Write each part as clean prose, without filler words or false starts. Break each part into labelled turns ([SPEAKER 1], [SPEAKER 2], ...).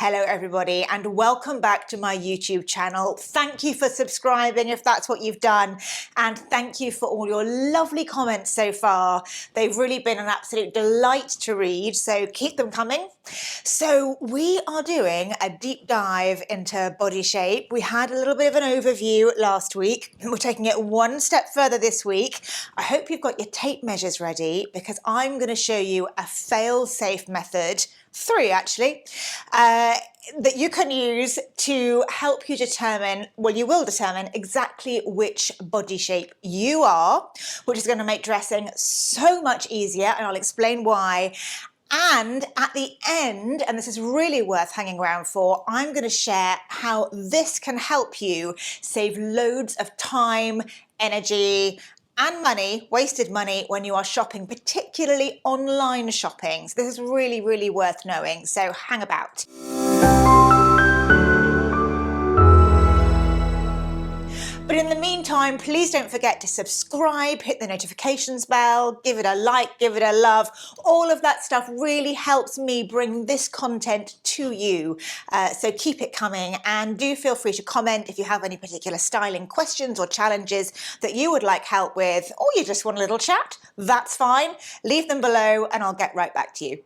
[SPEAKER 1] Hello everybody and welcome back to my YouTube channel. Thank you for subscribing if that's what you've done, and thank you for all your lovely comments so far. They've really been an absolute delight to read, so keep them coming. So we are doing a deep dive into body shape. We had a little bit of an overview last week. We're taking it one step further this week. I hope you've got your tape measures ready because I'm going to show you a fail-safe method, 3 actually, that you can use to help you determine, well, you will determine exactly which body shape you are, which is going to make dressing so much easier, and I'll explain why. And at the end, and this is really worth hanging around for, I'm going to share how this can help you save loads of time, energy, and money, wasted money, when you are shopping, particularly online shopping. So this is really, really worth knowing. So hang about. But in the meantime, please don't forget to subscribe, hit the notifications bell, give it a like, give it a love. All of that stuff really helps me bring this content to you. So keep it coming, and do feel free to comment if you have any particular styling questions or challenges that you would like help with, or you just want a little chat. That's fine. Leave them below and I'll get right back to you.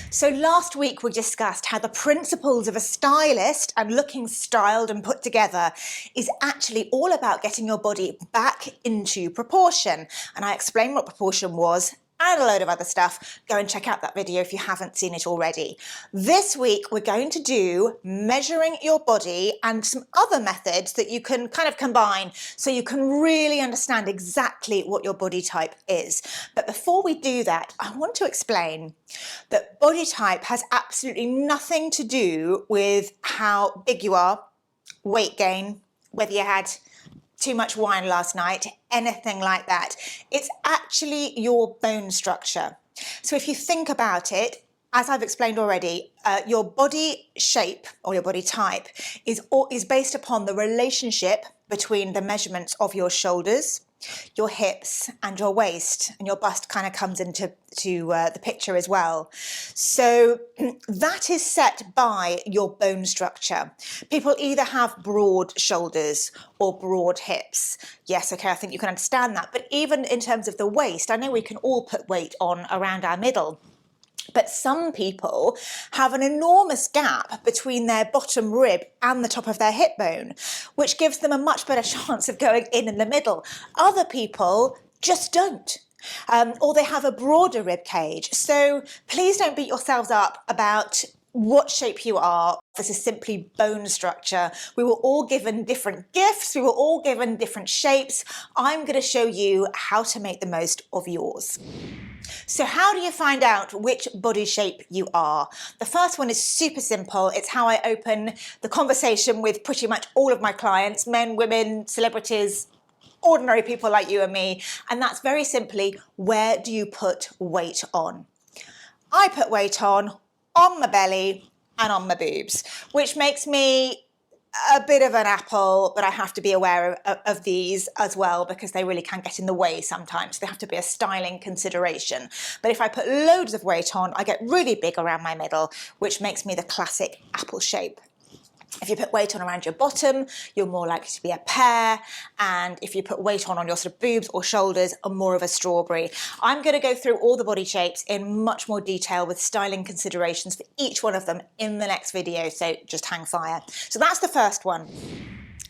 [SPEAKER 1] So last week we discussed how the principles of a stylist and looking styled and put together is actually all about getting your body back into proportion. And I explained what proportion was and a load of other stuff. Go and check out that video if you haven't seen it already. This week we're going to do measuring your body and some other methods that you can kind of combine so you can really understand exactly what your body type is. But before we do that, I want to explain that body type has absolutely nothing to do with how big you are, weight gain, whether you had too much wine last night, anything like that. It's actually your bone structure. So if you think about it, as I've explained already, your body shape or your body type is based upon the relationship between the measurements of your shoulders, your hips and your waist, and your bust kind of comes into the picture as well. So that is set by your bone structure. People either have broad shoulders or broad hips. Yes, okay, I think you can understand that. But even in terms of the waist, I know we can all put weight on around our middle. But some people have an enormous gap between their bottom rib and the top of their hip bone, which gives them a much better chance of going in the middle. Other people just don't. Or they have a broader rib cage. So please don't beat yourselves up about what shape you are. This is simply bone structure. We were all given different gifts. We were all given different shapes. I'm going to show you how to make the most of yours. So how do you find out which body shape you are? The first one is super simple. It's how I open the conversation with pretty much all of my clients, men, women, celebrities, ordinary people like you and me. And that's very simply, where do you put weight on? I put weight on my belly and on my boobs, which makes me a bit of an apple, but I have to be aware of these as well because they really can get in the way sometimes. They have to be a styling consideration. But if I put loads of weight on, I get really big around my middle, which makes me the classic apple shape. If you put weight on around your bottom, you're more likely to be a pear. And if you put weight on your sort of boobs or shoulders, are more of a strawberry. I'm going to go through all the body shapes in much more detail with styling considerations for each one of them in the next video, so just hang fire. So that's the first one.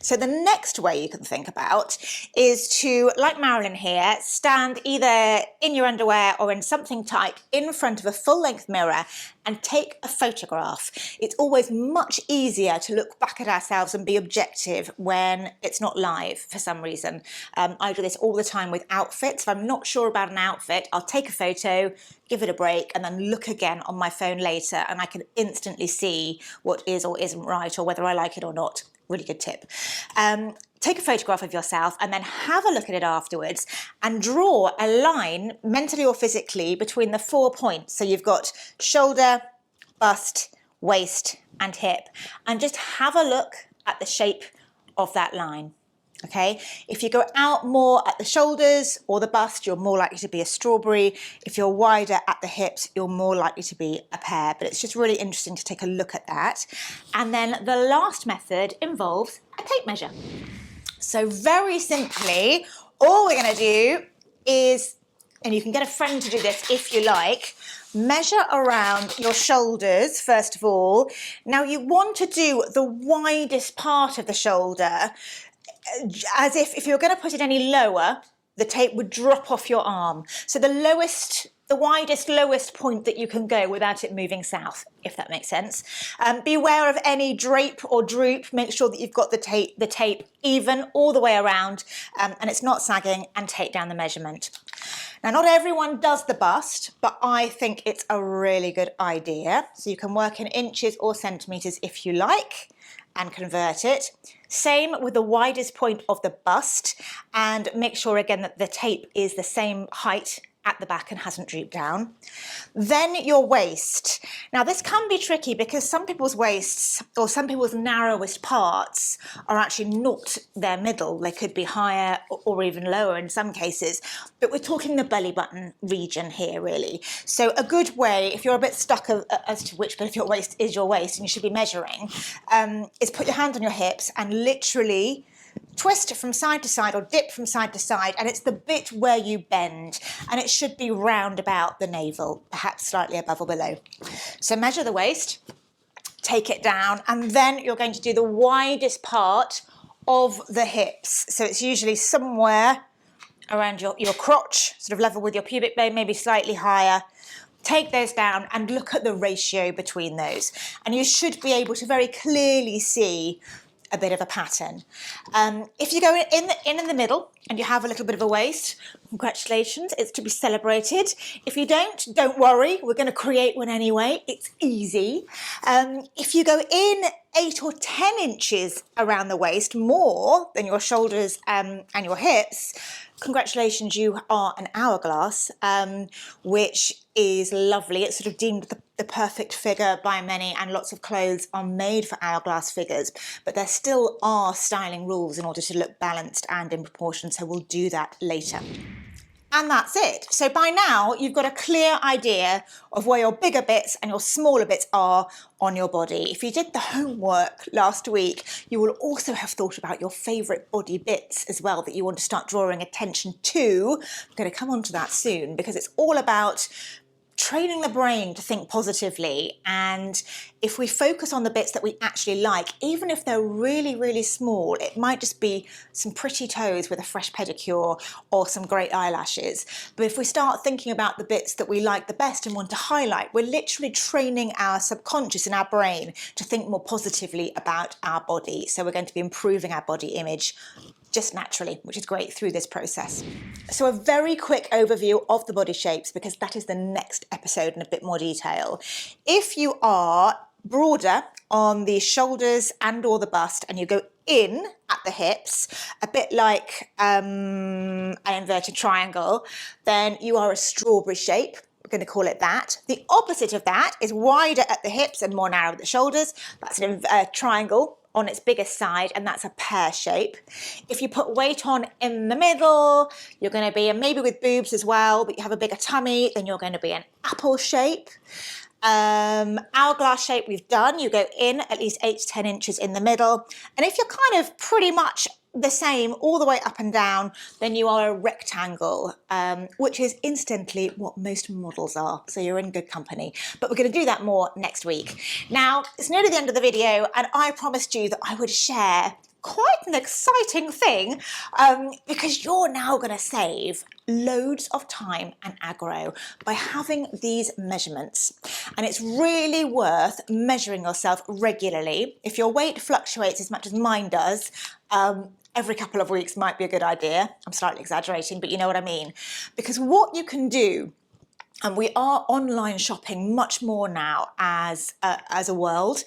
[SPEAKER 1] So the next way you can think about is to, like Marilyn here, stand either in your underwear or in something tight in front of a full-length mirror and take a photograph. It's always much easier to look back at ourselves and be objective when it's not live for some reason. I do this all the time with outfits. If I'm not sure about an outfit, I'll take a photo, give it a break, and then look again on my phone later, and I can instantly see what is or isn't right or whether I like it or not. Really good tip. Take a photograph of yourself and then have a look at it afterwards and draw a line, mentally or physically, between the 4 points. So you've got shoulder, bust, waist and hip, and just have a look at the shape of that line. Okay, if you go out more at the shoulders or the bust, you're more likely to be a strawberry. If you're wider at the hips, you're more likely to be a pear. But it's just really interesting to take a look at that. And then the last method involves a tape measure. So very simply, all we're going to do is, and you can get a friend to do this if you like, measure around your shoulders first of all. Now you want to do the widest part of the shoulder, as if you're going to put it any lower, the tape would drop off your arm. So the widest, lowest point that you can go without it moving south, if that makes sense. Beware of any drape or droop. Make sure that you've got the tape even all the way around, and it's not sagging, and take down the measurement. Now, not everyone does the bust, but I think it's a really good idea. So you can work in inches or centimetres if you like, and convert it. Same with the widest point of the bust, and make sure again that the tape is the same height at the back and hasn't drooped down. Then your waist. Now this can be tricky because some people's waists or some people's narrowest parts are actually not their middle. They could be higher or even lower in some cases, but we're talking the belly button region here really. So a good way, if you're a bit stuck as to which bit of your waist is your waist and you should be measuring, is put your hand on your hips and literally twist from side to side or dip from side to side, and it's the bit where you bend, and it should be round about the navel, perhaps slightly above or below. So measure the waist, take it down, and then you're going to do the widest part of the hips. So it's usually somewhere around your crotch, sort of level with your pubic bone, maybe slightly higher. Take those down and look at the ratio between those, and you should be able to very clearly see a bit of a pattern. If you go in the middle and you have a little bit of a waist, congratulations, it's to be celebrated. If you don't worry, we're going to create one anyway. It's easy. If you go in 8 or 10 inches around the waist, more than your shoulders and your hips, congratulations, you are an hourglass, which is lovely. It's sort of deemed the perfect figure by many, and lots of clothes are made for hourglass figures, but there still are styling rules in order to look balanced and in proportion, so we'll do that later. And that's it. So by now, you've got a clear idea of where your bigger bits and your smaller bits are on your body. If you did the homework last week, you will also have thought about your favourite body bits as well that you want to start drawing attention to. I'm going to come on to that soon because it's all about training the brain to think positively, and if we focus on the bits that we actually like, even if they're really, really small, it might just be some pretty toes with a fresh pedicure or some great eyelashes. But if we start thinking about the bits that we like the best and want to highlight, we're literally training our subconscious and our brain to think more positively about our body. So we're going to be improving our body image just naturally, which is great through this process. So a very quick overview of the body shapes, because that is the next episode in a bit more detail. If you are broader on the shoulders and or the bust and you go in at the hips, a bit like an inverted triangle, then you are a strawberry shape. We're going to call it that. The opposite of that is wider at the hips and more narrow at the shoulders. That's a triangle on its biggest side, and that's a pear shape. If you put weight on in the middle, you're going to be, and maybe with boobs as well, but you have a bigger tummy, then you're going to be an apple shape. Hourglass shape we've done. You go in at least 8 to 10 inches in the middle, and if you're kind of pretty much the same all the way up and down, then you are a rectangle, which is instantly what most models are. So you're in good company. But we're going to do that more next week. Now, it's nearly the end of the video, and I promised you that I would share quite an exciting thing, because you're now going to save loads of time and aggro by having these measurements. And it's really worth measuring yourself regularly. If your weight fluctuates as much as mine does, every couple of weeks might be a good idea. I'm slightly exaggerating, but you know what I mean. Because what you can do, and we are online shopping much more now as a world,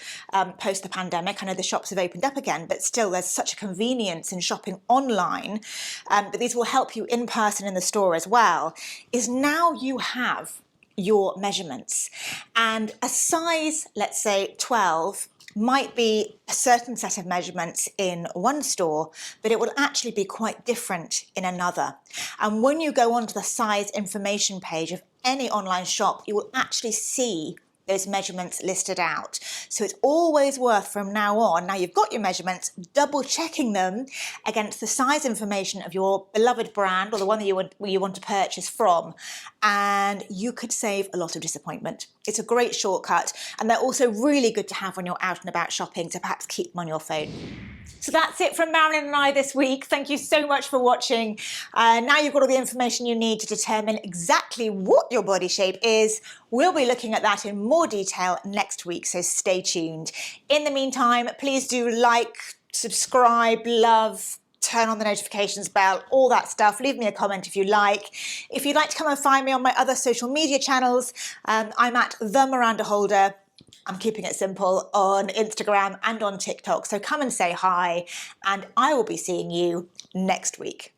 [SPEAKER 1] post the pandemic. I know the shops have opened up again, but still there's such a convenience in shopping online, but these will help you in person in the store as well, is now you have your measurements. And a size, let's say 12, might be a certain set of measurements in one store, but it will actually be quite different in another. And when you go onto the size information page of any online shop, you will actually see those measurements listed out. So it's always worth, from now on, now you've got your measurements, double checking them against the size information of your beloved brand or the one that you want to purchase from, and you could save a lot of disappointment. It's a great shortcut, and they're also really good to have when you're out and about shopping, to perhaps keep them on your phone. So that's it from Marilyn and I this week. Thank you so much for watching. Now you've got all the information you need to determine exactly what your body shape is. We'll be looking at that in more detail next week, so stay tuned. In the meantime, please do like, subscribe, love, turn on the notifications bell, all that stuff. Leave me a comment if you like. If you'd like to come and find me on my other social media channels, I'm at the Miranda Holder. I'm keeping it simple on Instagram and on TikTok. So come and say hi, and I will be seeing you next week.